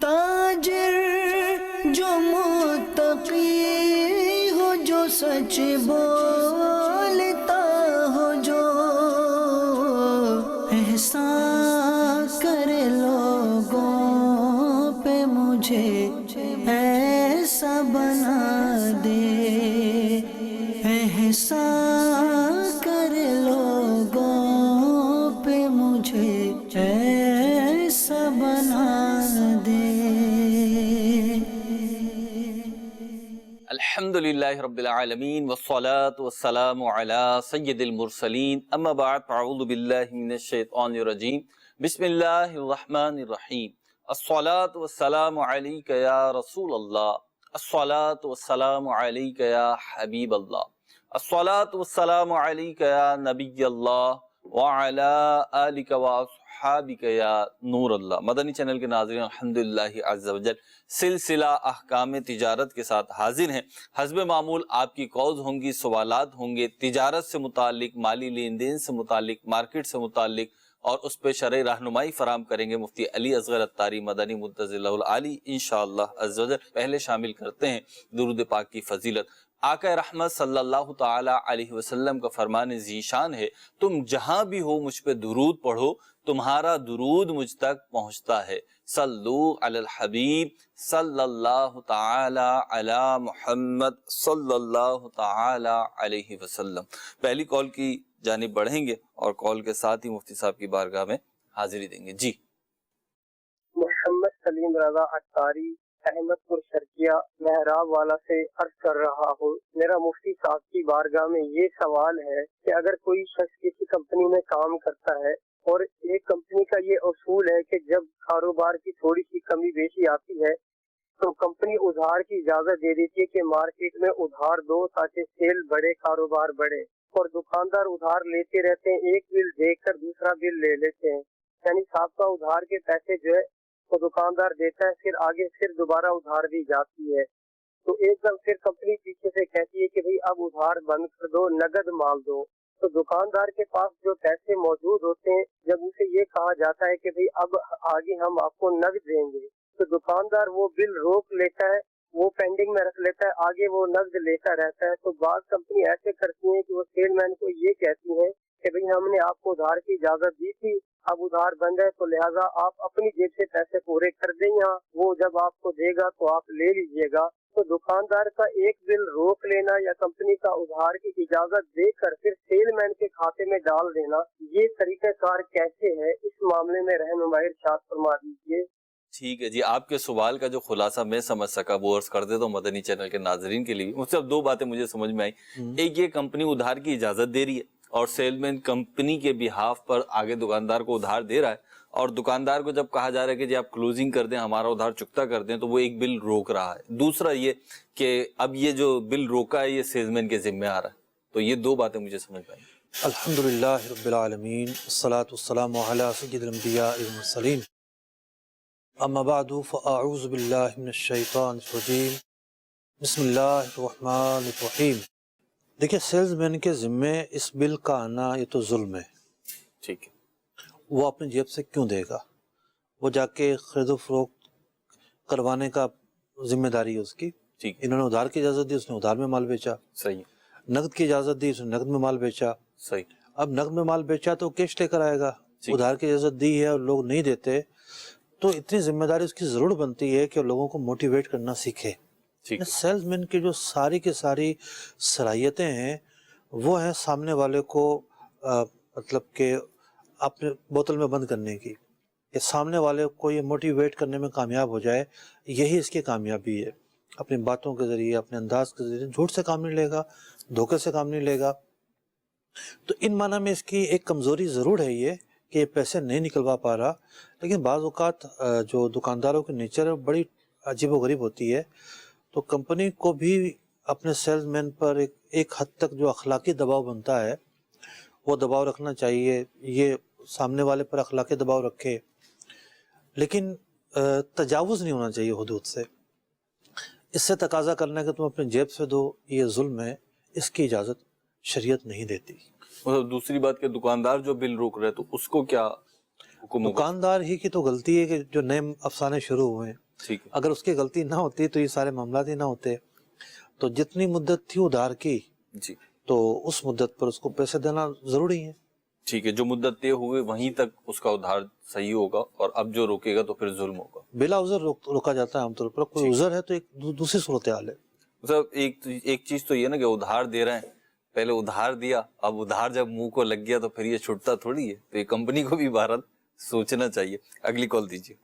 تاجر جو متقی ہو، جو سچ بولتا ہو، جو احسان کرے لوگوں پہ، مجھے ایسا بنا دے، احسان کرے لوگوں پہ، مجھے ایسا بنا دے۔ الحمدللہ رب العالمین والصلاة والسلام علی سید المرسلین، اما بعد فاعوذ باللہ من الشیطان الرجیم، بسم اللہ الرحمن الرحیم۔ الصلاة والسلام علیک یا رسول اللہ، الصلاة والسلام علیک یا حبیب اللہ، الصلاة والسلام علیک یا نبی اللہ وعلی آلک واصحابک یا نور اللہ۔ مدنی چینل کے ناظرین، الحمدللہ عز وجل سلسلہ احکام تجارت کے ساتھ حاضر ہیں۔ حسب معمول آپ کی کالز ہوں گی، سوالات ہوں گے تجارت سے متعلق، مالی لین دین سے متعلق، مارکیٹ سے متعلق، اور اس پہ شرعی رہنمائی فراہم کریں گے مفتی علی اصغر عطاری مدنی مدظر اللہ العالی انشاءاللہ عز وجل۔ پہلے شامل کرتے ہیں درود پاک کی فضیلت۔ آقا رحمت صلی اللہ تعالی علیہ وسلم کا فرمان ذیشان ہے، تم جہاں بھی ہو مجھ پہ درود پڑھو، تمہارا درود مجھ تک پہنچتا ہے۔ صلو علی الحبیب صلی اللہ تعالی علی محمد صلی اللہ تعالی علیہ وسلم۔ پہلی کال کی جانب بڑھیں گے اور کال کے ساتھ ہی مفتی صاحب کی بارگاہ میں حاضری دیں گے۔ جی محمد سلیم رضا عطاری، احمد پور شرقیہ، محراب والا سے عرض کر رہا ہوں۔ میرا مفتی صاحب کی بارگاہ میں یہ سوال ہے کہ اگر کوئی شخص کسی کمپنی میں کام کرتا ہے اور ایک کمپنی کا یہ اصول ہے کہ جب کاروبار کی تھوڑی سی کمی بیشی آتی ہے تو کمپنی ادھار کی اجازت دے دیتی ہے کہ مارکیٹ میں ادھار دو تاکہ سیل بڑھے، کاروبار بڑھے، اور دکاندار ادھار لیتے رہتے ہیں، ایک بل دیکھ کر دوسرا بل لے لیتے ہیں، یعنی سابقہ ادھار کے پیسے جو ہے وہ دکاندار دیتا ہے، پھر آگے پھر دوبارہ ادھار دی جاتی ہے۔ تو ایک دم پھر کمپنی پیچھے سے کہتی ہے کہ بھئی اب ادھار بند کر دو، نقد مال دو۔ تو دکاندار کے پاس جو پیسے موجود ہوتے ہیں، جب اسے یہ کہا جاتا ہے کہ بھئی اب آگے ہم آپ کو نقد دیں گے، تو دکاندار وہ بل روک لیتا ہے، وہ پینڈنگ میں رکھ لیتا ہے، آگے وہ نقد لیتا رہتا ہے۔ تو بعض کمپنی ایسے کرتی ہیں کہ وہ سیل مین کو یہ کہتی ہیں کہ بھئی ہم نے آپ کو ادھار کی اجازت دی تھی، اب ادھار بند ہے تو لہٰذا آپ اپنی جیب سے پیسے پورے کر دیں، یہاں وہ جب آپ کو دے گا تو آپ لے لیجئے گا۔ تو دکاندار کا ایک بل روک لینا یا کمپنی کا ادھار کی اجازت دے کر پھر سیل مین کے کھاتے میں ڈال دینا، یہ طریقہ کار کیسے ہے؟ اس معاملے میں رہنمائی ارشاد فرما دیجیے۔ ٹھیک ہے جی، آپ کے سوال کا جو خلاصہ میں سمجھ سکا وہ عرض کر دیتا ہوں مدنی چینل کے ناظرین کے لیے۔ مجھ سے اب دو باتیں مجھے سمجھ میں آئیں۔ ایک، یہ کمپنی ادھار کی اجازت دے رہی ہے اور سیل مین کمپنی کے بہاف پر آگے دکاندار کو ادھار دے رہا ہے، اور دکاندار کو جب کہا جا رہا ہے کہ جی آپ کلوزنگ کر دیں، ہمارا ادھار چکتا کر دیں، تو وہ ایک بل روک رہا ہے۔ دوسرا یہ کہ اب یہ جو بل روکا ہے یہ سیلز مین کے ذمہ آ رہا ہے۔ تو یہ دو باتیں مجھے سمجھ میں آئیں۔ الحمدللہ رب العالمین، والصلاة والسلام علی سید الانبیاء والمرسلین، اما بعد فاعوذ باللہ من الشیطان الرجیم، بسم اللہ الرحمن الرحیم۔ دیکھیں، سیلز مین کے ذمے اس بل کا آنا یہ تو ظلم ہے۔ ٹھیک ہے، وہ اپنی جیب سے کیوں دے گا؟ وہ جا کے خرید و فروخت کروانے کا ذمہ داری ہے اس کی۔ ٹھیک ہے، انہوں نے ادھار کی اجازت دی، اس نے ادھار میں مال بیچا۔ صحیح، نقد کی اجازت دی، اس نے نقد میں مال بیچا۔ صحیح، اب نقد میں مال بیچا تو کیش لے کر آئے گا۔ ادھار کی اجازت دی ہے اور لوگ نہیں دیتے، تو اتنی ذمہ داری اس کی ضرور بنتی ہے کہ لوگوں کو موٹیویٹ کرنا سیکھے۔ سیلز مین کی جو ساری کی ساری صلاحیتیں ہیں وہ ہیں سامنے والے کو مطلب کہ اپنے بوتل میں بند کرنے کی، کہ سامنے والے کو یہ موٹیویٹ کرنے میں کامیاب ہو جائے، یہی اس کی کامیابی ہے۔ اپنی باتوں کے ذریعے، اپنے انداز کے ذریعے جھوٹ سے کام نہیں لے گا، دھوکے سے کام نہیں لے گا۔ تو ان معنی میں اس کی ایک کمزوری ضرور ہے یہ کہ یہ پیسے نہیں نکلوا پا رہا، لیکن بعض اوقات جو دکانداروں کی نیچر ہے بڑی عجیب و غریب ہوتی ہے، تو کمپنی کو بھی اپنے سیلز مین پر ایک حد تک جو اخلاقی دباؤ بنتا ہے وہ دباؤ رکھنا چاہیے، یہ سامنے والے پر اخلاقی دباؤ رکھے، لیکن تجاوز نہیں ہونا چاہیے حدود سے۔ اس سے تقاضا کرنا کہ تم اپنے جیب سے دو، یہ ظلم ہے، اس کی اجازت شریعت نہیں دیتی۔ دوسری بات کہ دکاندار جو بل روک رہے تو اس کو کیا حکم ہوگا؟ دکاندار ہی کی تو غلطی ہے کہ جو نئے افسانے شروع ہوئے ہیں ٹھیک ہے. اگر اس کی غلطی نہ ہوتی تو یہ سارے معاملات ہی نہ ہوتے. تو جتنی مدت تھی ادھار کی جی تو اس مدت پر اس کو پیسے دینا ضروری ہے. ٹھیک ہے, جو مدت طے ہوئے وہیں تک اس کا ادھار صحیح ہوگا, اور اب جو روکے گا تو پھر ظلم ہوگا. بلا عذر روکا جاتا ہے عام طور پر. کوئی عذر ہے تو ایک دوسری صورتحال ہے. مطلب ایک چیز تو یہ نا کہ ادھار دے رہے ہیں, پہلے ادھار دیا, اب ادھار جب منہ کو لگ گیا تو پھر یہ چھٹتا تھوڑی ہے. تو یہ کمپنی کو بھی بہرحال سوچنا چاہیے. اگلی کال دیجیے.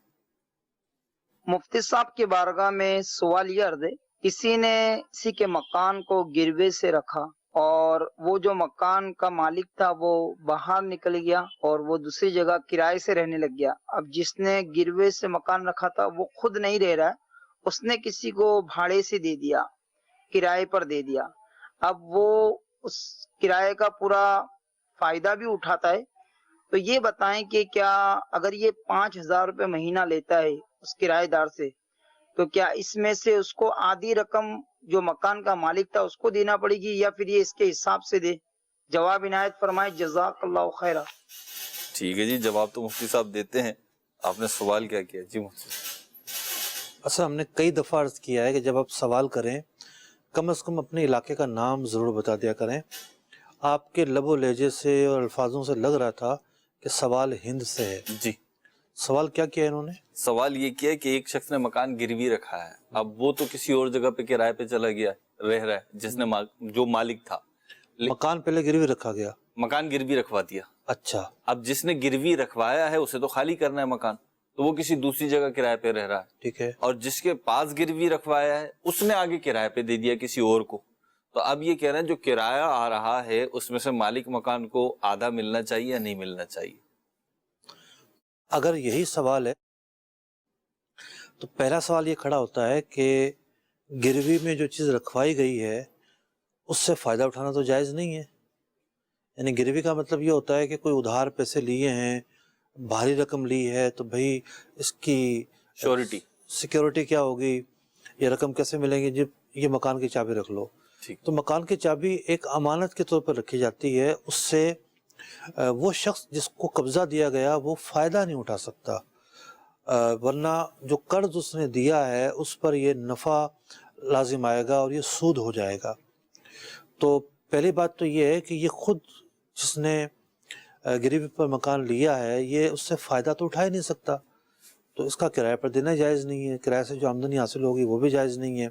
مفتی صاحب کی بارگاہ میں سوال یہ عرض ہے, کسی نے کسی کے مکان کو گروے سے رکھا اور وہ جو مکان کا مالک تھا وہ باہر نکل گیا اور وہ دوسری جگہ کرائے سے رہنے لگ گیا. اب جس نے گروے سے مکان رکھا تھا وہ خود نہیں رہ رہا ہے, اس نے کسی کو بھاڑے سے دے دیا, کرائے پر دے دیا. اب وہ اس کرائے کا پورا فائدہ بھی اٹھاتا ہے. تو یہ بتائیں کہ کیا اگر یہ 5,000 روپے مہینہ لیتا ہے اس کرایہ دار سے, تو کیا اس میں سے اس کو آدھی رقم جو مکان کا مالک تھا اس کو دینا پڑے گی, یا پھر یہ اس کے حساب سے دے؟ جواب عنایت فرمائے, جزاک اللہ خیرہ. ٹھیک ہے جی, جواب تو مفتی صاحب دیتے ہیں. آپ نے سوال کیا کیا جی مفتی صاحب؟ اصل ہم نے کئی دفعہ عرض کیا ہے کہ جب آپ سوال کریں کم از کم اپنے علاقے کا نام ضرور بتا دیا کریں. آپ کے لب و لہجے سے اور الفاظوں سے لگ رہا تھا کہ سوال ہند سے ہے. جی, سوال کیا کیا انہوں نے؟ سوال یہ کیا کہ ایک شخص نے مکان گروی رکھا ہے, اب وہ تو کسی اور جگہ پہ کرائے پہ چلا گیا, رہ رہا ہے, جس نے جو مالک تھا. مکان پہلے گروی رکھا گیا, مکان گروی رکھوا دیا. اچھا, اب جس نے گروی رکھوایا ہے اسے تو خالی کرنا ہے مکان, تو وہ کسی دوسری جگہ کرائے پہ رہ رہا ہے. ٹھیک ہے. اور جس کے پاس گروی رکھوایا ہے اس نے آگے کرائے پہ دے دیا کسی اور کو. تو اب یہ کہہ رہے ہیں جو کرایہ آ رہا ہے اس میں سے مالک مکان کو آدھا ملنا چاہیے یا نہیں ملنا چاہیے؟ اگر یہی سوال ہے تو پہلا سوال یہ کھڑا ہوتا ہے کہ گروی میں جو چیز رکھوائی گئی ہے اس سے فائدہ اٹھانا تو جائز نہیں ہے. یعنی گروی کا مطلب یہ ہوتا ہے کہ کوئی ادھار پیسے لیے ہیں, بھاری رقم لی ہے, تو بھئی اس کی سیکیورٹی کیا ہوگی, یہ رقم کیسے ملیں گی؟ جب یہ مکان کی چابی رکھ لو. تو مکان کی چابی ایک امانت کے طور پر رکھی جاتی ہے, اس سے وہ شخص جس کو قبضہ دیا گیا وہ فائدہ نہیں اٹھا سکتا, ورنہ جو قرض اس نے دیا ہے اس پر یہ نفع لازم آئے گا اور یہ سود ہو جائے گا. تو پہلی بات تو یہ ہے کہ یہ خود جس نے گروی پر مکان لیا ہے یہ اس سے فائدہ تو اٹھا ہی نہیں سکتا, تو اس کا کرایہ پر دینا جائز نہیں ہے. کرایہ سے جو آمدنی حاصل ہوگی وہ بھی جائز نہیں ہے.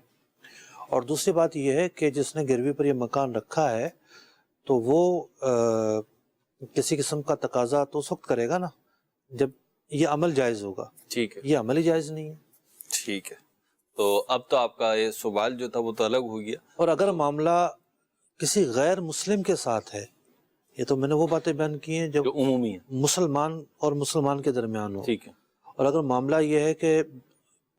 اور دوسری بات یہ ہے کہ جس نے گروی پر یہ مکان رکھا ہے تو وہ کسی قسم کا تقاضا تو اس وقت کرے گا نا جب یہ عمل جائز ہوگا. ٹھیک ہے, یہ عمل ہی جائز نہیں ہے. ٹھیک ہے. تو اب تو آپ کا یہ سوال جو تھا وہ تو الگ ہو گیا. اور اگر معاملہ کسی غیر مسلم کے ساتھ ہے, یہ تو میں نے وہ باتیں بیان کی ہیں جو عمومی ہے, مسلمان اور مسلمان کے درمیان ہو. ٹھیک ہے. اور اگر معاملہ یہ ہے کہ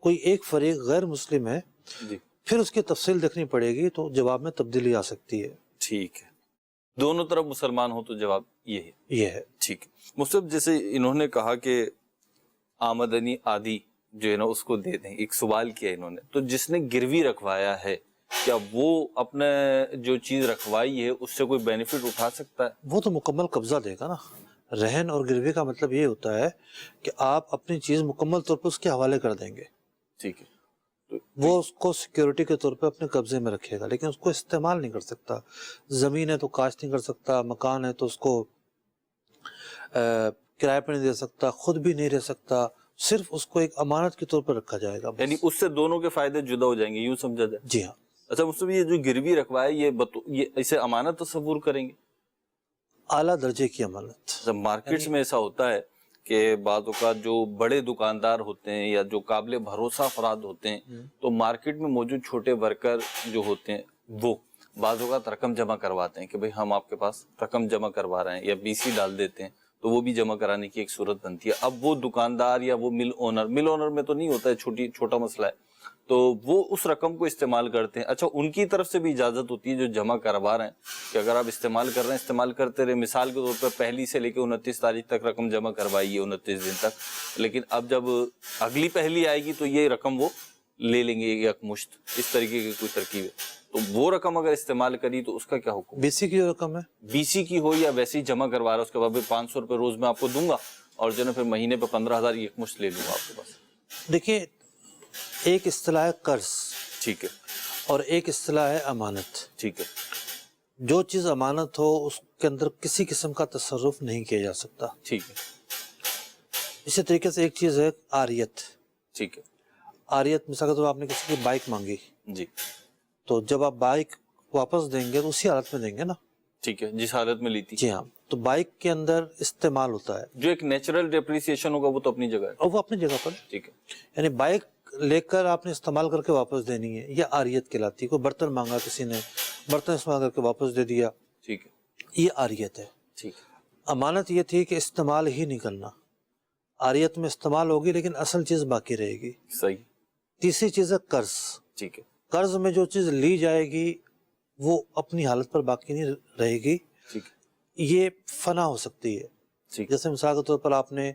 کوئی ایک فریق غیر مسلم ہے جی, پھر اس کی تفصیل دیکھنی پڑے گی, تو جواب میں تبدیلی آ سکتی ہے. ٹھیک ہے. دونوں طرف مسلمان ہو تو جواب یہ ہے. ٹھیک ہے. مصطفی جیسے انہوں نے کہا کہ آمدنی آدھی جو ہے نا اس کو دے دیں, ایک سوال کیا انہوں نے, تو جس نے گروی رکھوایا ہے کیا وہ اپنے جو چیز رکھوائی ہے اس سے کوئی بینیفٹ اٹھا سکتا ہے؟ وہ تو مکمل قبضہ دے گا نا. رہن اور گروی کا مطلب یہ ہوتا ہے کہ آپ اپنی چیز مکمل طور پر اس کے حوالے کر دیں گے. ٹھیک ہے. وہ اس کو سیکیورٹی کے طور پہ اپنے قبضے میں رکھے گا, لیکن اس کو استعمال نہیں کر سکتا. زمین ہے تو کاشت نہیں کر سکتا, مکان ہے تو اس کو کرائے پہ نہیں دے سکتا, خود بھی نہیں رہ سکتا, صرف اس کو ایک امانت کے طور پر رکھا جائے گا. یعنی اس سے دونوں کے فائدے جدا ہو جائیں گے, یوں سمجھا جائے؟ جی ہاں. اچھا مصطفی, یہ جو گروی رکھوایا یہ اسے امانت تصور کریں گے؟ اعلیٰ درجے کی امانت. مارکیٹس میں ایسا ہوتا ہے کہ بعض اوقات جو بڑے دکاندار ہوتے ہیں یا جو قابل بھروسہ افراد ہوتے ہیں تو مارکیٹ میں موجود چھوٹے ورکر جو ہوتے ہیں وہ بعض اوقات رقم جمع کرواتے ہیں کہ بھئی ہم آپ کے پاس رقم جمع کروا رہے ہیں, یا BC ڈال دیتے ہیں, تو وہ بھی جمع کرانے کی ایک صورت بنتی ہے. اب وہ دکاندار یا وہ مل اونر میں تو نہیں ہوتا ہے, چھوٹا مسئلہ ہے, تو وہ اس رقم کو استعمال کرتے ہیں. اچھا, ان کی طرف سے بھی اجازت ہوتی ہے جو جمع کروا رہے ہیں کہ اگر آپ استعمال کر رہے ہیں استعمال کرتے رہے. مثال کے طور پر پہلی سے لے کے 29 تاریخ تک رقم جمع کروائیے, 29 دن تک, لیکن اب جب اگلی پہلی آئے گی تو یہ رقم وہ لے لیں گے یک مشت, اس طریقے کی کوئی ترکیب ہے. تو وہ رقم اگر استعمال کری تو اس کا کیا حکم؟ BC کی رقم ہے, BC کی ہو یا ویسے ہی جمع کروا رہا ہے, اس کے بعد 500 روپے روز میں آپ کو دوں گا اور جو ہے پھر مہینے پہ 15,000 یک مشت لے لوں گا آپ کے پاس. دیکھیے ایک اصطلاح ہے قرض ٹھیک ہے اور ایک اصطلاح ہے امانت. ٹھیک ہے جو چیز امانت ہو اس کے اندر کسی قسم کا تصرف نہیں کیا جا سکتا. ٹھیک ہے اسی طریقے سے ایک چیز ہے عاریت. ٹھیک ہے عاریت مثال کے طور پر آپ نے کسی کی بائک مانگی, جی تو جب آپ بائک واپس دیں گے تو اسی حالت میں دیں گے نا. ٹھیک ہے جس حالت میں لی تھی. جی ہاں, تو بائک کے اندر استعمال ہوتا ہے جو ایک نیچرل ڈیپریسیشن ہوگا وہ تو اپنی جگہ ہے. اور وہ اپنی جگہ پر, ٹھیک ہے یعنی بائک لے کر آپ نے استعمال کر کے واپس دینی ہے, یہ عاریت کہلاتی ہے. کوئی برتن مانگا کسی نے, برتن استعمال کر کے واپس دے دیا, ٹھیک ہے یہ عاریت ہے. ٹھیک امانت یہ تھی کہ استعمال ہی نہیں کرنا. عاریت میں استعمال ہوگی لیکن اصل چیز باقی رہے گی. صحیح. تیسری چیز ہے قرض. ٹھیک ہے قرض میں جو چیز لی جائے گی وہ اپنی حالت پر باقی نہیں رہے گی, ٹھیک ہے یہ فنا ہو سکتی ہے. ٹھیک جیسے مثال کے طور پر آپ نے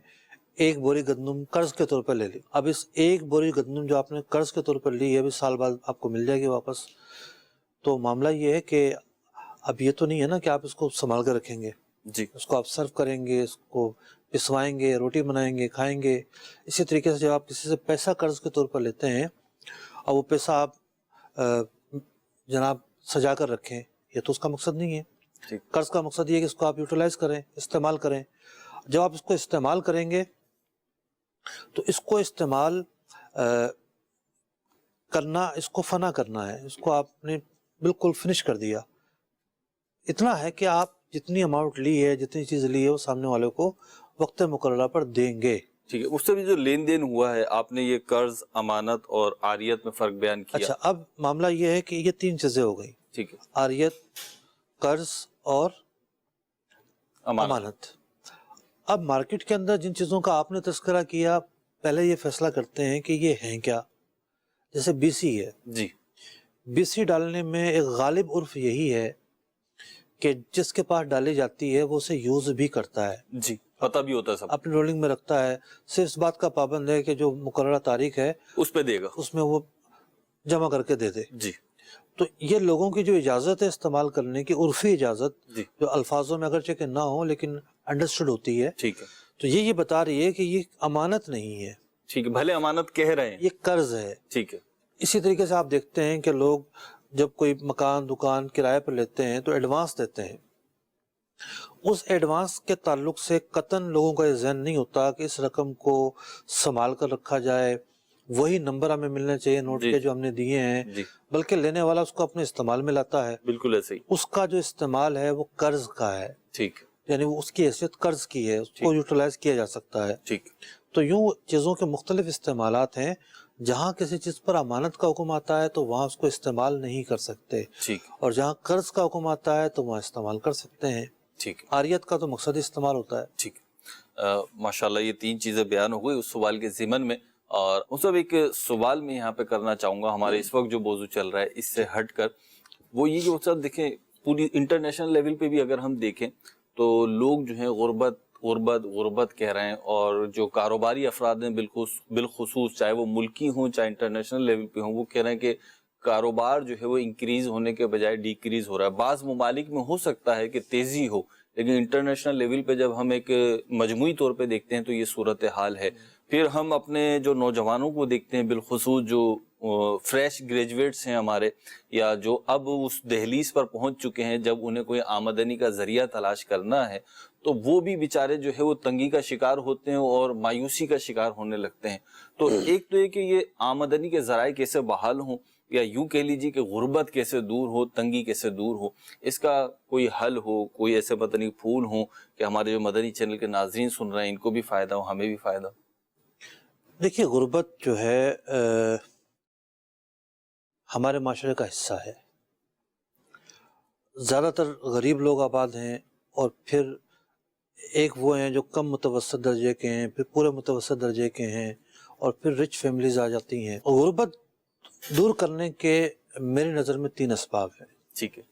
ایک بوری گندم قرض کے طور پر لے لی, اب اس ایک بوری گندم جو آپ نے قرض کے طور پر لی ہے ابھی سال بعد آپ کو مل جائے گی واپس. تو معاملہ یہ ہے کہ اب یہ تو نہیں ہے نا کہ آپ اس کو سنبھال کے رکھیں گے, جی اس کو آپ سرو کریں گے, اس کو پسوائیں گے, روٹی بنائیں گے, کھائیں گے. اسی طریقے سے جب آپ کسی سے پیسہ قرض کے طور پر لیتے ہیں اور وہ پیسہ آپ جناب سجا کر رکھیں, یہ تو اس کا مقصد نہیں ہے. ٹھیک قرض کا مقصد یہ ہے کہ اس کو آپ یوٹیلائز کریں, استعمال کریں. جب آپ اس کو استعمال کریں گے تو اس کو استعمال کرنا, اس کو فنا کرنا ہے, اس کو آپ نے بالکل فنش کر دیا. اتنا ہے کہ آپ جتنی اماؤنٹ لی ہے, جتنی چیز لی ہے وہ سامنے والے کو وقت مقررہ پر دیں گے. ٹھیک ہے. اس سے بھی جو لین دین ہوا ہے آپ نے یہ قرض, امانت اور عاریت میں فرق بیان کیا. اچھا, اب معاملہ یہ ہے کہ یہ تین چیزیں ہو گئی, ٹھیک ہے عاریت, قرض اور امانت. اب مارکیٹ کے اندر جن چیزوں کا آپ نے تذکرہ کیا, پہلے یہ فیصلہ کرتے ہیں کہ یہ ہیں کیا. جیسے بی سی ہے, جی بی سی ڈالنے میں ایک غالب عرف یہی ہے کہ جس کے پاس ڈالی جاتی ہے وہ اسے یوز بھی کرتا ہے, جی پتہ بھی ہوتا ہے سب, اپنی رولنگ میں رکھتا ہے. صرف اس بات کا پابند ہے کہ جو مقررہ تاریخ ہے اس پہ دے گا. اس میں وہ جمع کر کے دے دے. جی تو یہ لوگوں کی جو اجازت ہے استعمال کرنے کی, عرفی اجازت, جی جو الفاظوں میں اگرچہ کہ نہ ہو لیکن انڈرسٹوڈ ہوتی ہے, ٹھیک ہے تو یہ بتا رہی ہے کہ یہ امانت نہیں ہے, ٹھیک ہے. بھلے امانت کہہ رہے ہیں. یہ قرض ہے. ٹھیک ہے اسی طریقے سے آپ دیکھتے ہیں کہ لوگ جب کوئی مکان دکان کرائے پر لیتے ہیں تو ایڈوانس دیتے ہیں. اس ایڈوانس کے تعلق سے قطعاً لوگوں کا یہ ذہن نہیں ہوتا کہ اس رقم کو سنبھال کر رکھا جائے, وہی نمبر ہمیں ملنے چاہیے نوٹ جی کے جو ہم نے دیے ہیں, جی بلکہ لینے والا اس کو اپنے استعمال میں لاتا ہے. بالکل ایسے ہی. اس کا جو استعمال ہے وہ قرض کا ہے, ٹھیک یعنی وہ اس کی حیثیت قرض کی ہے, اس کو یوٹیلائز کیا جا سکتا ہے. ٹھیک تو یوں چیزوں کے مختلف استعمالات ہیں. جہاں کسی چیز پر امانت کا حکم آتا ہے تو وہاں اس کو استعمال نہیں کر سکتے, ٹھیک اور جہاں قرض کا حکم آتا ہے تو وہاں استعمال کر سکتے ہیں. ٹھیک عاریت کا تو مقصد استعمال ہوتا ہے. ٹھیک. ماشاءاللہ یہ تین چیزیں بیان ہو گئی اس سوال کے ضمن میں, اور اس وقت ایک سوال میں یہاں پہ کرنا چاہوں گا ہمارے اس وقت جو موضوع چل رہا ہے اس سے ہٹ کر, وہ یہ کہ اس وقت دیکھیں پوری انٹرنیشنل لیول پہ بھی اگر ہم دیکھیں تو لوگ جو ہیں غربت غربت غربت کہہ رہے ہیں, اور جو کاروباری افراد ہیں بالخصوص چاہے وہ ملکی ہوں چاہے انٹرنیشنل لیول پہ ہوں, وہ کہہ رہے ہیں کہ کاروبار جو ہے وہ انکریز ہونے کے بجائے ڈیکریز ہو رہا ہے. بعض ممالک میں ہو سکتا ہے کہ تیزی ہو, لیکن انٹرنیشنل لیول پہ جب ہم ایک مجموعی طور پہ دیکھتے ہیں تو یہ صورتحال ہے. پھر ہم اپنے جو نوجوانوں کو دیکھتے ہیں, بالخصوص جو فریش گریجویٹس ہیں ہمارے, یا جو اب اس دہلیز پر پہنچ چکے ہیں جب انہیں کوئی آمدنی کا ذریعہ تلاش کرنا ہے, تو وہ بھی بیچارے جو ہے وہ تنگی کا شکار ہوتے ہیں اور مایوسی کا شکار ہونے لگتے ہیں. تو ایک تو یہ کہ یہ آمدنی کے ذرائع کیسے بحال ہوں, یا یوں کہہ لیجیے کہ غربت کیسے دور ہو, تنگی کیسے دور ہو, اس کا کوئی حل ہو, کوئی ایسے مدنی پھول ہوں کہ ہمارے جو مدنی چینل کے ناظرین سن رہے ہیں ان کو بھی فائدہ ہو, ہمیں بھی فائدہ ہو. دیکھیے, غربت جو ہے ہمارے معاشرے کا حصہ ہے. زیادہ تر غریب لوگ آباد ہیں, اور پھر ایک وہ ہیں جو کم متوسط درجے کے ہیں, پھر پورے متوسط درجے کے ہیں, اور پھر رچ فیملیز آ جاتی ہیں. اور غربت دور کرنے کے میری نظر میں تین اسباب ہیں. ٹھیک ہے.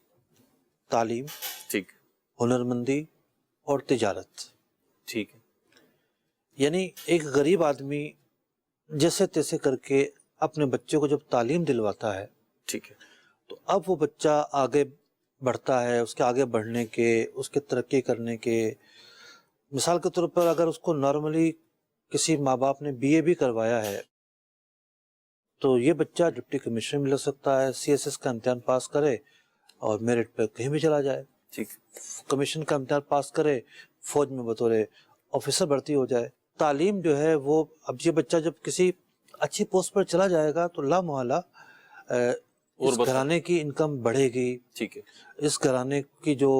تعلیم, ٹھیک, ہنرمندی اور تجارت. ٹھیک ہے. یعنی ایک غریب آدمی جیسے تیسے کر کے اپنے بچے کو جب تعلیم دلواتا ہے, ٹھیک ہے, تو اب وہ بچہ آگے بڑھتا ہے. اس کے آگے بڑھنے کے, اس کے ترقی کرنے کے, مثال کے طور پر اگر اس کو نارملی کسی ماں باپ نے BA بھی کروایا ہے تو یہ بچہ ڈپٹی کمشنر میں لگ سکتا ہے, سی ایس ایس کا امتحان پاس کرے اور میرٹ پہ کہیں بھی چلا جائے, ٹھیک, کمیشن کا امتحان پاس کرے, فوج میں بطور آفیسر بھرتی ہو جائے. تعلیم جو ہے وہ, اب یہ بچہ جب کسی اچھی پوسٹ پر چلا جائے گا تو لا محالہ اس گھرانے کی انکم بڑھے گی, ٹھیک ہے, اس گھرانے کی جو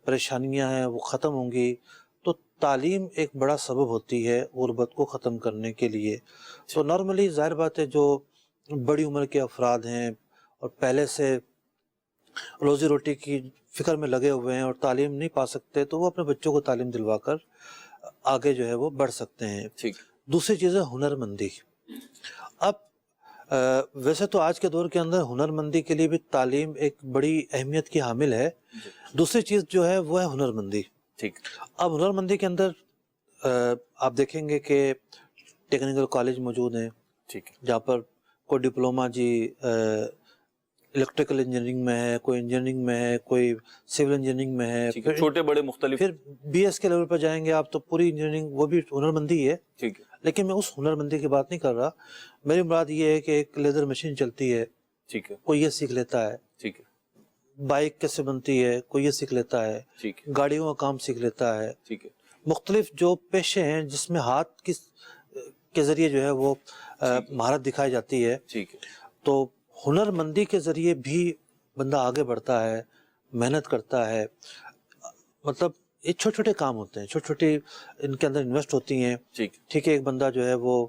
پریشانیاں ہیں وہ ختم ہوں گی. تو تعلیم ایک بڑا سبب ہوتی ہے غربت کو ختم کرنے کے لیے. تو نارملی ظاہر بات ہے جو بڑی عمر کے افراد ہیں اور پہلے سے روزی روٹی کی فکر میں لگے ہوئے ہیں اور تعلیم نہیں پا سکتے, تو وہ اپنے بچوں کو تعلیم دلوا کر آگے جو ہے وہ بڑھ سکتے ہیں. ٹھیک. دوسری چیز ہے ہنر مندی. اب ویسے تو آج کے دور کے اندر ہنر مندی کے لیے بھی تعلیم ایک بڑی اہمیت کی حامل ہے. دوسری چیز جو ہے وہ ہے ہنر مندی. ٹھیک. اب ہنر مندی کے اندر آپ دیکھیں گے کہ ٹیکنیکل کالج موجود ہیں, ٹھیک, جہاں پر کوئی ڈپلوما جی الیکٹریکل انجینئرنگ میں ہے, کوئی انجینئرنگ میں ہے, کوئی سول انجینئرنگ میں ہے, چھوٹے بڑے مختلف. پھر بی ایس کے لیول پر جائیں گے آپ تو پوری انجینئرنگ وہ بھی ہنر مندی ہے. ٹھیک ہے, لیکن میں اس ہنر مندی کی بات نہیں کر رہا. میری مراد یہ ہے کہ ایک لیدر مشین چلتی ہے, ٹھیک ہے, کوئی یہ سیکھ لیتا ہے. ٹھیک ہے, بائک کیسے بنتی ہے کوئی یہ سیکھ لیتا ہے. ٹھیک ہے, گاڑیوں کا کام سیکھ لیتا ہے. ٹھیک ہے, مختلف جو پیشے ہیں جس میں ہاتھ کے ذریعے جو ہے وہ مہارت دکھائی جاتی ہے. ٹھیک ہے. تو ہنر مندی کے ذریعے بھی بندہ آگے بڑھتا ہے, محنت کرتا ہے. مطلب یہ چھوٹے چھوٹے کام ہوتے ہیں, چھوٹی چھوٹی ان کے اندر انویسٹ ہوتی ہیں. ٹھیک ہے, ایک بندہ جو ہے وہ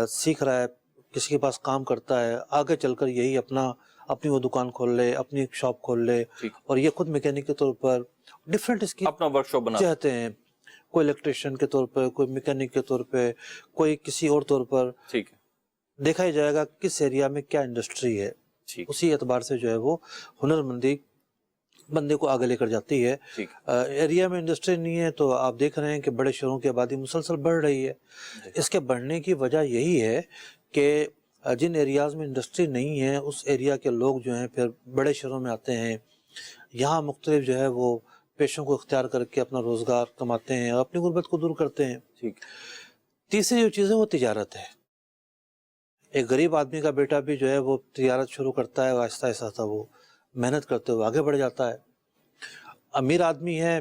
سیکھ رہا ہے, کسی کے پاس کام کرتا ہے, آگے چل کر یہی اپنی وہ دکان کھول لے, اپنی ایک شاپ کھول لے, اور یہ خود میکینک کے طور پر ڈفرینٹ اس کی اپنا ورک شاپ بنا چاہتے ہیں. کوئی الیکٹریشین کے طور پر, کوئی میکینک کے طور پہ, کوئی کسی اور طور پر. ٹھیک ہے, دیکھا ہی جائے گا کس ایریا میں کیا انڈسٹری ہے, اسی اعتبار سے جو ہے وہ ہنر مندی بندے کو آگے لے کر جاتی ہے. ایریا میں انڈسٹری نہیں ہے تو آپ دیکھ رہے ہیں کہ بڑے شہروں کی آبادی مسلسل بڑھ رہی ہے. اس کے بڑھنے کی وجہ یہی ہے کہ جن ایریاز میں انڈسٹری نہیں ہے اس ایریا کے لوگ جو ہیں پھر بڑے شہروں میں آتے ہیں, یہاں مختلف جو ہے وہ پیشوں کو اختیار کر کے اپنا روزگار کماتے ہیں اور اپنی غربت کو دور کرتے ہیں. تیسری جو چیز ہے وہ تجارت ہے. ایک غریب آدمی کا بیٹا بھی جو ہے وہ تجارت شروع کرتا ہے, آہستہ آہستہ وہ محنت کرتے ہوئے آگے بڑھ جاتا ہے. امیر آدمی ہے,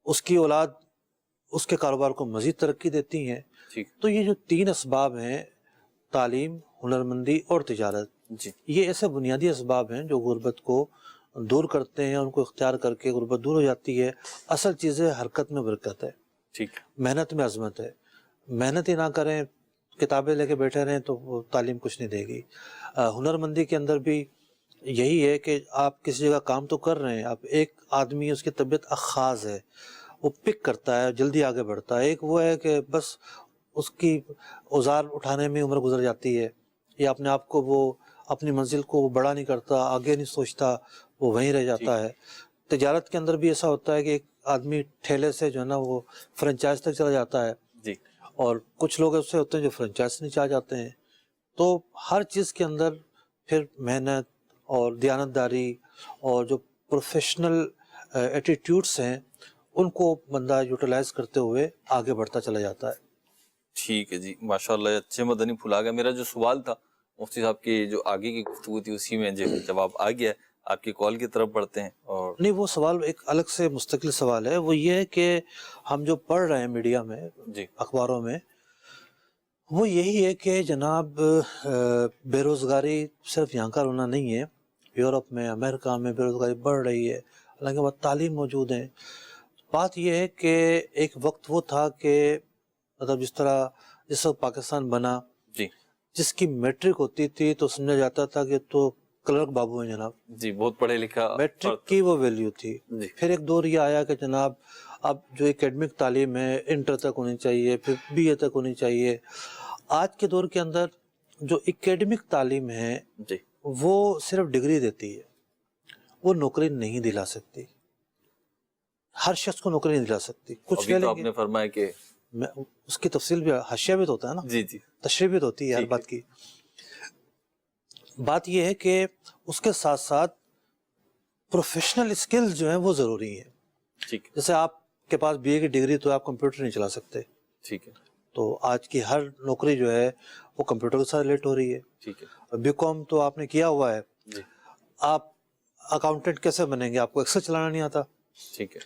اس کی اولاد اس کے کاروبار کو مزید ترقی دیتی ہیں. تو یہ جو تین اسباب ہیں, تعلیم, ہنر مندی اور تجارت, یہ ایسے بنیادی اسباب ہیں جو غربت کو دور کرتے ہیں, ان کو اختیار کر کے غربت دور ہو جاتی ہے. اصل چیز ہے حرکت میں برکت ہے, محنت میں عظمت ہے. محنت ہی نہ کریں, کتابیں لے کے بیٹھے رہیں تو وہ تعلیم کچھ نہیں دے گی. ہنر مندی کے اندر بھی یہی ہے کہ آپ کسی جگہ کام تو کر رہے ہیں, آپ ایک آدمی اس کی طبیعت اخاذ ہے, وہ پک کرتا ہے, جلدی آگے بڑھتا ہے. ایک وہ ہے کہ بس اس کی اوزار اٹھانے میں عمر گزر جاتی ہے, یا اپنے آپ کو وہ اپنی منزل کو وہ بڑا نہیں کرتا, آگے نہیں سوچتا, وہ وہیں رہ جاتا ہے. تجارت کے اندر بھی ایسا ہوتا ہے کہ ایک آدمی ٹھیلے سے جو ہے نا وہ فرنچائز تک چلا جاتا ہے, اور کچھ لوگ ایسے ہوتے ہیں جو فرنچائز نہیں چاہ جاتے ہیں. تو ہر چیز کے اندر پھر محنت اور دیانتداری اور جو پروفیشنل ایٹیٹیوڈس ہیں ان کو بندہ یوٹیلائز کرتے ہوئے آگے بڑھتا چلا جاتا ہے. ٹھیک ہے جی, ماشاءاللہ اچھے مدنی پھول آ گیا. میرا جو سوال تھا مفتی صاحب کی جو آگے کی گفتگو تھی اسی میں جواب آ گیا ہے. آپ کی کال کی طرف بڑھتے ہیں. اور نہیں, وہ سوال ایک الگ سے مستقل سوال ہے. وہ یہ ہے کہ ہم جو پڑھ رہے ہیں میڈیا میں, اخباروں میں, وہ یہی ہے کہ جناب بے روزگاری صرف یہاں کا رونا نہیں ہے, یورپ میں, امریکہ میں بے روزگاری بڑھ رہی ہے, حالانکہ وہاں تعلیم موجود ہے. بات یہ ہے کہ ایک وقت وہ تھا کہ مطلب جس وقت پاکستان بنا, جس کی میٹرک ہوتی تھی تو سمجھا جاتا تھا کہ تو کلرک بابو ہیں جناب, بہت پڑھے لکھا, میٹرک کی وہ ویلیو تھی. پھر ایک دور یہ آیا کہ جناب اب جو اکیڈمک تعلیم ہے انٹر تک ہونی چاہیے, پھر بی اے تک ہونی چاہیے. آج کے دور کے اندر جو اکیڈمک تعلیم ہے وہ صرف ڈگری دیتی ہے, وہ نوکری نہیں دلا سکتی, ہر شخص کو نوکری نہیں دلا سکتی. کچھ لے لیں گے, فرمایا کہ اس کی تفصیل بھی حاشیہ بھی تو ہوتا ہے نا, تشریح بھی تو ہوتی ہے ہر بات کی. بات یہ ہے کہ اس کے ساتھ ساتھ پروفیشنل اسکل جو ہیں وہ ضروری ہیں. جیسے آپ کے پاس بی اے کی ڈگری تو آپ کمپیوٹر نہیں چلا سکتے, تو آج کی ہر نوکری جو ہے وہ کمپیوٹر کے ساتھ ریلیٹ ہو رہی ہے. ٹھیک ہے بی کام تو آپ نے کیا ہوا ہے, جی. آپ اکاؤنٹنٹ کیسے بنیں گے, آپ کو ایکسل چلانا نہیں آتا. ٹھیک ہے.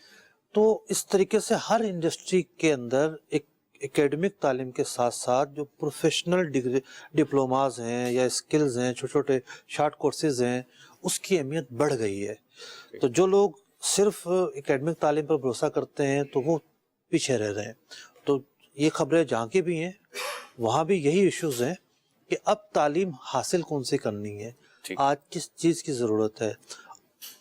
تو اس طریقے سے ہر انڈسٹری کے اندر ایک اکیڈمک تعلیم کے ساتھ ساتھ جو پروفیشنل ڈگری ڈپلوماز ہیں یا اسکلز ہیں, چھوٹے چھوٹے شارٹ کورسز ہیں, اس کی اہمیت بڑھ گئی ہے. تو جو لوگ صرف اکیڈمک تعلیم پر بھروسہ کرتے ہیں تو وہ پیچھے رہ رہے ہیں. تو یہ خبریں جہاں کی بھی ہیں وہاں بھی یہی ایشوز ہیں کہ اب تعلیم حاصل کون سی کرنی ہے, آج کس چیز کی ضرورت ہے,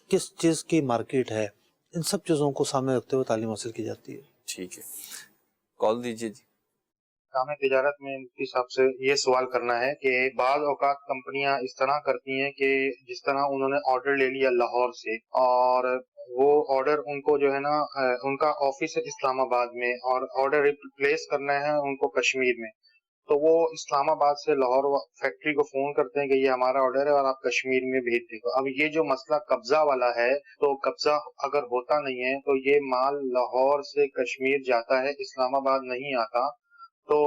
کس چیز کی مارکیٹ ہے, ان سب چیزوں کو سامنے رکھتے ہوئے تعلیم حاصل کی جاتی ہے. ٹھیک ہے, کال دیجیے جی. کام تجارت میں مفتی صاحب سے یہ سوال کرنا ہے کہ بعض اوقات کمپنیاں اس طرح کرتی ہیں کہ جس طرح انہوں نے آرڈر لے لیا لاہور سے, اور وہ آرڈر ان کو جو ہے نا ان کا آفس ہے اسلام آباد میں, اور آرڈر ریپلیس کرنا ہے ان کو کشمیر میں, تو وہ اسلام آباد سے لاہور فیکٹری کو فون کرتے ہیں کہ یہ ہمارا آرڈر ہے اور آپ کشمیر میں بھیج دیں گے. اب یہ جو مسئلہ قبضہ والا ہے, تو قبضہ اگر ہوتا نہیں ہے تو یہ مال لاہور سے کشمیر جاتا ہے, اسلام آباد نہیں آتا, تو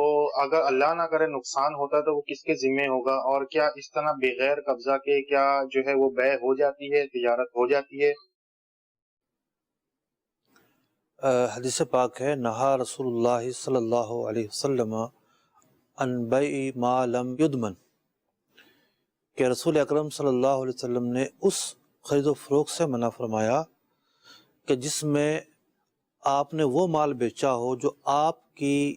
اگر اللہ نہ کرے نقصان ہوتا ہے تو وہ کس کے ذمہ ہوگا, اور کیا اس طرح بغیر قبضہ کے کیا جو ہے وہ بیع ہو جاتی ہے, تجارت ہو جاتی ہے؟ حدیث پاک ہے, نہا رسول اللہ صلی اللہ علیہ وسلم ان بیع ما لم یدمن, کہ رسول اکرم صلی اللہ علیہ وسلم نے اس خرید و فروخت سے منع فرمایا کہ جس میں آپ نے وہ مال بیچا ہو جو آپ کی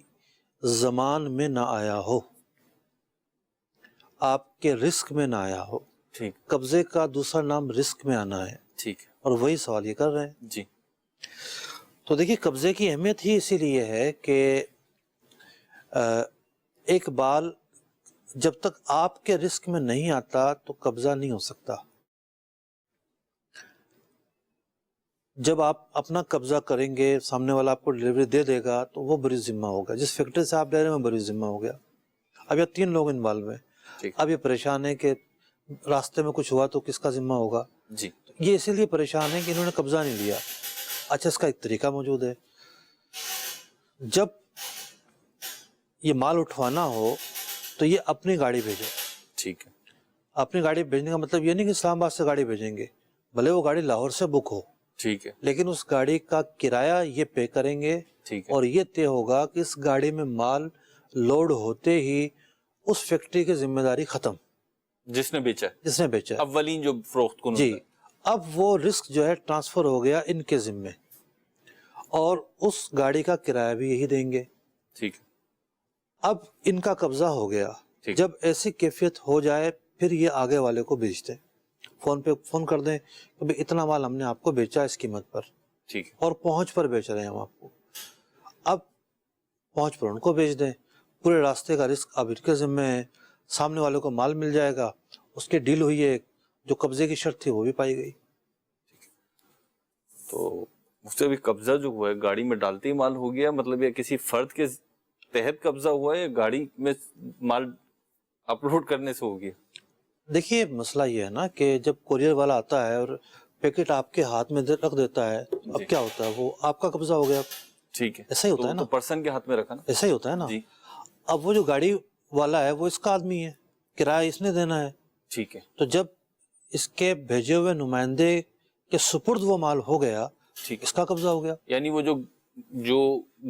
زمان میں نہ آیا ہو, آپ کے رزق میں نہ آیا ہو. ٹھیک. قبضے کا دوسرا نام رزق میں آنا ہے. ٹھیک ہے. اور وہی سوال یہ کر رہے ہیں. جی. تو دیکھیے قبضے کی اہمیت ہی اسی لیے ہے کہ ایک بال جب تک آپ کے رزق میں نہیں آتا تو قبضہ نہیں ہو سکتا. جب آپ اپنا قبضہ کریں گے, سامنے والا آپ کو ڈلیوری دے دے گا تو وہ بری ذمہ ہوگا. جس فیکٹری سے آپ لے رہے ہیں وہ بری ذمہ ہو گیا. اب یہ 3 لوگ انوالو ہیں, اب یہ پریشان ہے کہ راستے میں کچھ ہوا تو کس کا ذمہ ہوگا. جی. یہ اسی لیے پریشان ہے کہ انہوں نے قبضہ نہیں لیا. اچھا, اس کا ایک طریقہ موجود ہے. جب یہ مال اٹھوانا ہو تو یہ اپنی گاڑی بھیجو. ٹھیک ہے. اپنی گاڑی بھیجنے کا مطلب یہ نہیں کہ اسلام آباد سے گاڑی بھیجیں گے, بھلے وہ گاڑی لاہور سے بک ہو. ٹھیک ہے. لیکن اس گاڑی کا کرایہ یہ پے کریں گے, اور یہ طے ہوگا کہ اس گاڑی میں مال لوڈ ہوتے ہی اس فیکٹری کی ذمہ داری ختم, جس نے بیچا اولین جو فروخت کن. جی. اب وہ رسک جو ہے ٹرانسفر ہو گیا ان کے ذمے, اور اس گاڑی کا کرایہ بھی یہی دیں گے. ٹھیک. اب ان کا قبضہ ہو گیا. جب ایسی کیفیت ہو جائے پھر یہ آگے والے کو بیچ دیں, فون پہ فون کر دیں کہ بھئی اتنا مال ہم نے آپ کو بیچا اس قیمت پر. ٹھیک. اور پہنچ پر بیچ رہے ہیں ہم آپ کو. اب پہنچ پر ان کو بیچ دیں, پورے راستے کا رسک اب ان کے ذمہ ہے. سامنے والے کو مال مل جائے گا, اس کی ڈیل ہوئی ہے, جو قبضے کی شرط تھی وہ بھی پائی گئی. تو اس سے بھی قبضہ جو ہوا ہے گاڑی میں ڈالتے ہی مال ہو گیا, مطلب یہ کسی فرد کے تحت قبضہ ہوا ہے یا گاڑی میں مال اپلوڈ کرنے سے ہو گیا؟ دیکھیے مسئلہ یہ ہے نا کہ جب کوریئر والا آتا ہے اور پیکٹ آپ کے ہاتھ میں رکھ دیتا ہے, اب کیا ہوتا ہے, وہ آپ کا قبضہ ہو گیا. ٹھیک ہے. ایسا ہی ہوتا ہے نا, تو پرسن کے ہاتھ میں رکھا نا, ایسا ہی ہوتا ہے نا. اب وہ جو گاڑی والا ہے وہ اس کا آدمی ہے, کرایہ اس نے دینا ہے. ٹھیک ہے. تو جب اس کے بھیجے ہوئے نمائندے کے سپرد وہ مال ہو گیا, اس کا قبضہ ہو گیا. یعنی وہ جو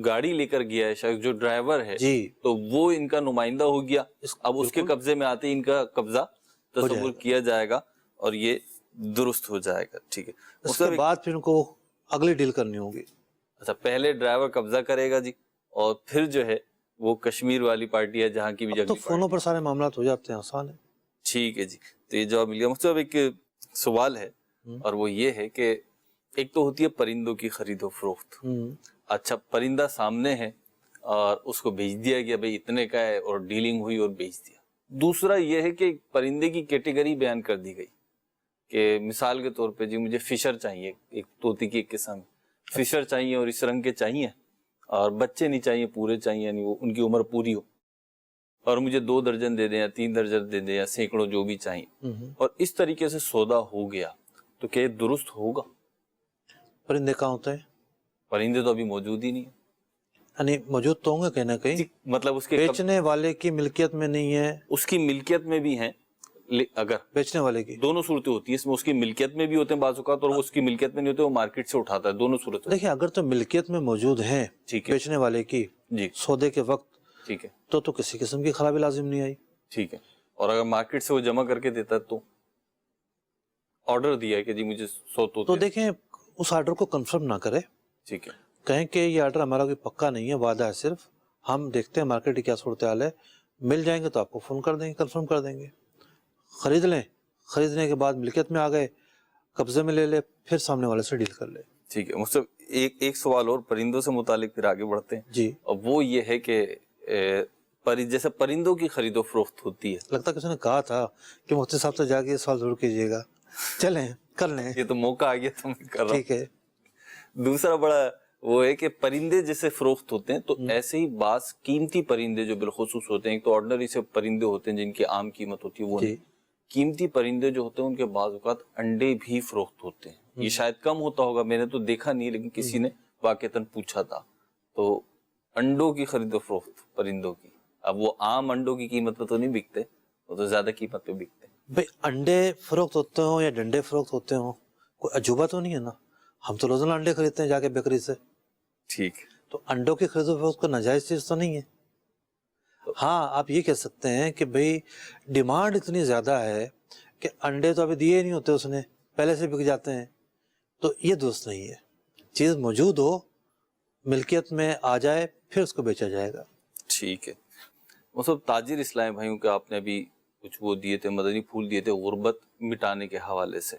گاڑی لے کر گیا ہے شخص, جو ڈرائیور ہے, جی, تو وہ ان کا نمائندہ ہو گیا. اب اس کے قبضے میں آتے ان کا قبضہ تصور کیا جائے گا اور یہ درست ہو جائے گا. ٹھیک ہے. اس کے بعد پھر ان کو اگلی ڈیل کرنی ہوگی. اچھا, پہلے ڈرائیور قبضہ کرے گا جی, اور پھر جو ہے وہ کشمیر والی پارٹی ہے جہاں کی بھی جگہ, تو فونوں پر سارے معاملات ہو جاتے ہیں, آسان ہے. ٹھیک ہے جی. تو یہ جواب مل گیا. مجھے اب ایک سوال ہے, اور وہ یہ ہے کہ ایک تو ہوتی ہے پرندوں کی خرید و فروخت. اچھا, پرندہ سامنے ہے اور اس کو بھیج دیا گیا, بھئی اتنے کا ہے, اور ڈیلنگ ہوئی اور بھیج دیا. دوسرا یہ ہے کہ پرندے کی کیٹیگری بیان کر دی گئی کہ مثال کے طور پہ جی مجھے فشر چاہیے, ایک طوطی کی ایک قسم فشر چاہیے اور اس رنگ کے چاہیے, اور بچے نہیں چاہیے, پورے چاہیے, یعنی وہ ان کی عمر پوری ہو, اور مجھے 2 درجن دے دیں یا 3 درجن دے دیں یا سینکڑوں جو بھی چاہیے, اور اس طریقے سے سودا ہو گیا, تو کیا یہ درست ہوگا؟ پرندے کہاں ہوتے ہیں؟ پرندے تو ابھی موجود ہی نہیں ہیں. یعنی موجود تو ہوں گے کہیں نہ کہیں، مطلب اس کے بیچنے والے کی ملکیت میں نہیں ہے، اس کی ملکیت میں بھی ہیں، اگر بیچنے والے کی دونوں صورتیں ہوتی ہیں، اس میں اس کی ملکیت میں بھی ہوتے ہیں بعض اوقات، اور وہ اس کی ملکیت میں نہیں ہوتے، وہ مارکیٹ سے اٹھاتا ہے، دونوں صورتیں. دیکھیں اگر تو ملکیت میں موجود ہیں ٹھیک ہے بیچنے والے کی جی سودے کے وقت، ٹھیک ہے تو کسی قسم کی خرابی لازم نہیں آئی. ٹھیک ہے. اور اگر مارکیٹ سے وہ جمع کر کے دیتا ہے تو آرڈر دیا ہے کہ جی مجھے 100 تو دیکھیں اس آرڈر کو کنفرم نہ کرے، ٹھیک ہے کہیں کہ یہ آرڈر ہمارا کوئی پکا نہیں ہے، وعدہ ہے صرف، ہم دیکھتے ہیں مارکیٹ کی کیا صورتحال ہے، مل جائیں گے تو آپ کو فون کر دیں گے، کنفرم کر دیں گے. خرید لیں، خریدنے کے بعد ملکیت میں آ گئے، قبضے میں لے لے، پھر سامنے والے سے ڈیل کر لے. ٹھیک ہے. مجھ سے ایک سوال اور پرندوں سے متعلق پھر آگے بڑھتے ہیں. جی اور وہ یہ ہے کہ جیسے پرندوں کی خرید و فروخت ہوتی ہے، لگتا ہے کسی نے کہا تھا کہ مفتی صاحب سے جا کے یہ سوال ضرور کیجیے گا، چلیں کر لیں. یہ تو موقع آ گیا تو میں کر رہا ہوں. ٹھیک ہے. دوسرا بڑا وہ ہے کہ پرندے جیسے فروخت ہوتے ہیں تو ایسے ہی بعض قیمتی پرندے جو بالخصوص ہوتے ہیں، ایک تو آرڈنری سے پرندے ہوتے ہیں جن کی عام قیمت ہوتی ہے وہ نہیں، قیمتی پرندے جو ہوتے ہیں ان کے بعض اوقات انڈے بھی فروخت ہوتے ہیں. یہ شاید کم ہوتا ہوگا، میں نے تو دیکھا نہیں، لیکن کسی نے واقعتاً پوچھا تھا. تو انڈوں کی خرید و فروخت پرندوں کی، اب وہ عام انڈوں کی قیمت پہ تو نہیں بکتے، وہ تو زیادہ قیمت پہ بکتے ہیں. بھئی انڈے فروخت ہوتے ہوں یا ڈنڈے فروخت ہوتے ہوں، کوئی عجوبہ تو نہیں ہے نا. ہم تو روزانہ انڈے خریدتے ہیں جا کے بیکری سے. ٹھیک. تو انڈوں کی خرید و فروخت کو ناجائز چیز تو نہیں ہے. ہاں آپ یہ کہہ سکتے ہیں کہ بھئی ڈیمانڈ اتنی زیادہ ہے کہ انڈے تو ابھی دیے نہیں ہوتے اس نے، پہلے سے بک جاتے ہیں، تو یہ درست نہیں ہے. چیز موجود ہو، ملکیت میں آ جائے، پھر اس کو بیچا جائے گا. ٹھیک ہے. مطلب تاجر اسلامی بھائیوں کے آپ نے ابھی کچھ وہ دیے تھے، مدنی پھول دیے تھے غربت مٹانے کے حوالے سے.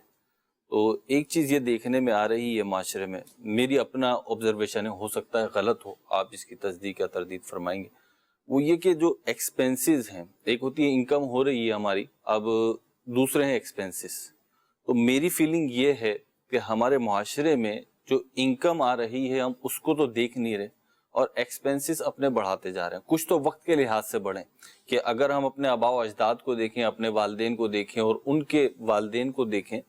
تو ایک چیز یہ دیکھنے میں آ رہی ہے معاشرے میں، میری اپنا آبزرویشن ہے، ہو سکتا ہے غلط ہو، آپ اس کی تصدیق یا تردید فرمائیں گے، وہ یہ کہ جو ایکسپینسز ہیں، ایک ہوتی ہے انکم ہو رہی ہے ہماری، اب دوسرے ہیں ایکسپینسز. تو میری فیلنگ یہ ہے کہ ہمارے معاشرے میں جو انکم آ رہی ہے ہم اس کو تو دیکھ نہیں رہے، اور ایکسپینسز اپنے بڑھاتے جا رہے ہیں. کچھ تو وقت کے لحاظ سے بڑھیں، کہ اگر ہم اپنے آباء و اجداد کو دیکھیں، اپنے والدین کو دیکھیں اور ان کے والدین کو دیکھیں،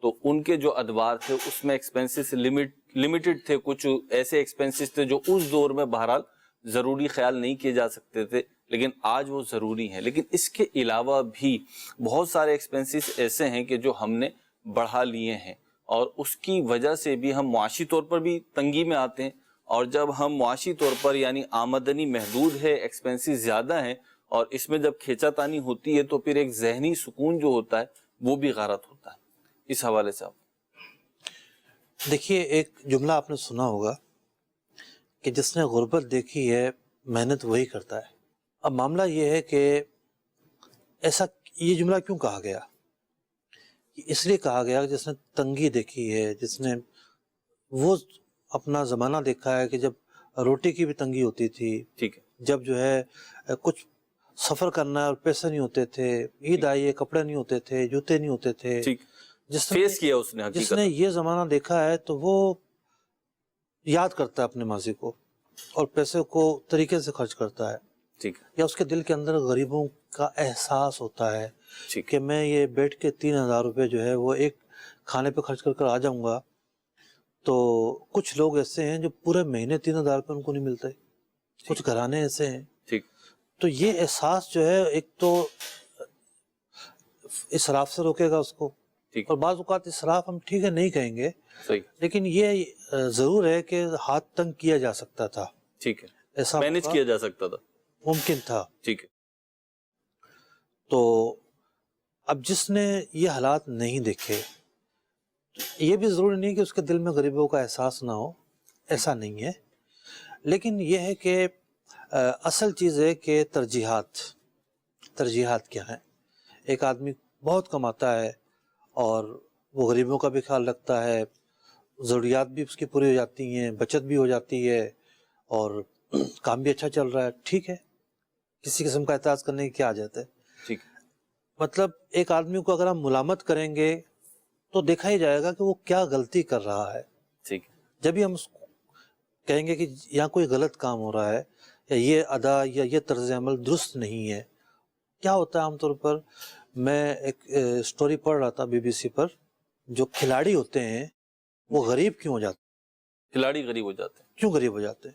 تو ان کے جو ادوار تھے اس میں ایکسپینسز لمیٹڈ تھے. کچھ ایسے ایکسپینسز تھے جو اس دور میں بہرحال ضروری خیال نہیں کیے جا سکتے تھے، لیکن آج وہ ضروری ہیں. لیکن اس کے علاوہ بھی بہت سارے ایکسپینسز ایسے ہیں کہ جو ہم نے بڑھا لیے ہیں، اور اس کی وجہ سے بھی ہم معاشی طور پر بھی تنگی میں آتے ہیں. اور جب ہم معاشی طور پر یعنی آمدنی محدود ہے، ایکسپینسز زیادہ ہیں، اور اس میں جب کھینچا تانی ہوتی ہے تو پھر ایک ذہنی سکون جو ہوتا ہے وہ بھی غارت ہوتا ہے. اس حوالے سے آپ دیکھیے، ایک جملہ آپ نے سنا ہوگا کہ جس نے غربت دیکھی ہے محنت وہی کرتا ہے. اب معاملہ یہ ہے کہ ایسا یہ جملہ کیوں کہا گیا؟ اس لیے کہا گیا کہ جس نے تنگی دیکھی ہے، جس نے وہ اپنا زمانہ دیکھا ہے کہ جب روٹی کی بھی تنگی ہوتی تھی، ٹھیک ہے، جب جو ہے کچھ سفر کرنا ہے اور پیسے نہیں ہوتے تھے، عید آئی ہے کپڑے نہیں ہوتے تھے، جوتے نہیں ہوتے تھے، ٹھیک، جس فیس کیا اس نے جس حقیقت. نے یہ زمانہ دیکھا ہے تو وہ یاد کرتا ہے اپنے ماضی کو اور پیسے کو طریقے سے خرچ کرتا ہے. ٹھیک ہے، یا اس کے دل کے اندر غریبوں کا احساس ہوتا ہے ٹھیک، کہ میں یہ بیٹھ کے 3000 روپے جو ہے وہ ایک کھانے پہ خرچ کر آ جاؤں گا. تو کچھ لوگ ایسے ہیں جو پورے مہینے 3000 روپے ان کو نہیں ملتے، کچھ گھرانے ایسے ہیں. ٹھیک، تو یہ احساس جو ہے ایک تو اسراف سے روکے گا اس کو، ٹھیک، اور بعض اوقات اسراف ہم ٹھیک ہے نہیں کہیں گے، صحیح، لیکن یہ ضرور ہے کہ ہاتھ تنگ کیا جا سکتا تھا، ٹھیک ہے، ایسا مینج کیا جا سکتا تھا، ممکن تھا. ٹھیک ہے. تو اب جس نے یہ حالات نہیں دیکھے، یہ بھی ضروری نہیں کہ اس کے دل میں غریبوں کا احساس نہ ہو، ایسا نہیں ہے، لیکن یہ ہے کہ اصل چیز ہے کہ ترجیحات کیا ہیں. ایک آدمی بہت کماتا ہے اور وہ غریبوں کا بھی خیال رکھتا ہے، ضروریات بھی اس کی پوری ہو جاتی ہیں، بچت بھی ہو جاتی ہے، اور کام بھی اچھا چل رہا ہے، ٹھیک ہے، کسی قسم کا اعتراض کرنے کی کیا حاجت ہے. ٹھیک، مطلب ایک آدمی کو اگر ہم ملامت کریں گے تو دیکھا ہی جائے گا کہ وہ کیا غلطی کر رہا ہے. ٹھیک، جب ہی ہم اس کو کہیں گے کہ یہاں کوئی غلط کام ہو رہا ہے، یا یہ ادا یا یہ طرز عمل درست نہیں ہے. کیا ہوتا ہے عام طور پر، میں ایک سٹوری پڑھ رہا تھا BBC پر، جو کھلاڑی ہوتے ہیں وہ غریب کیوں ہو جاتے ہیں؟ کھلاڑی غریب ہو جاتے ہیں. کیوں غریب ہو جاتے ہیں؟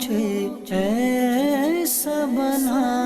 مجھے ایسا بنا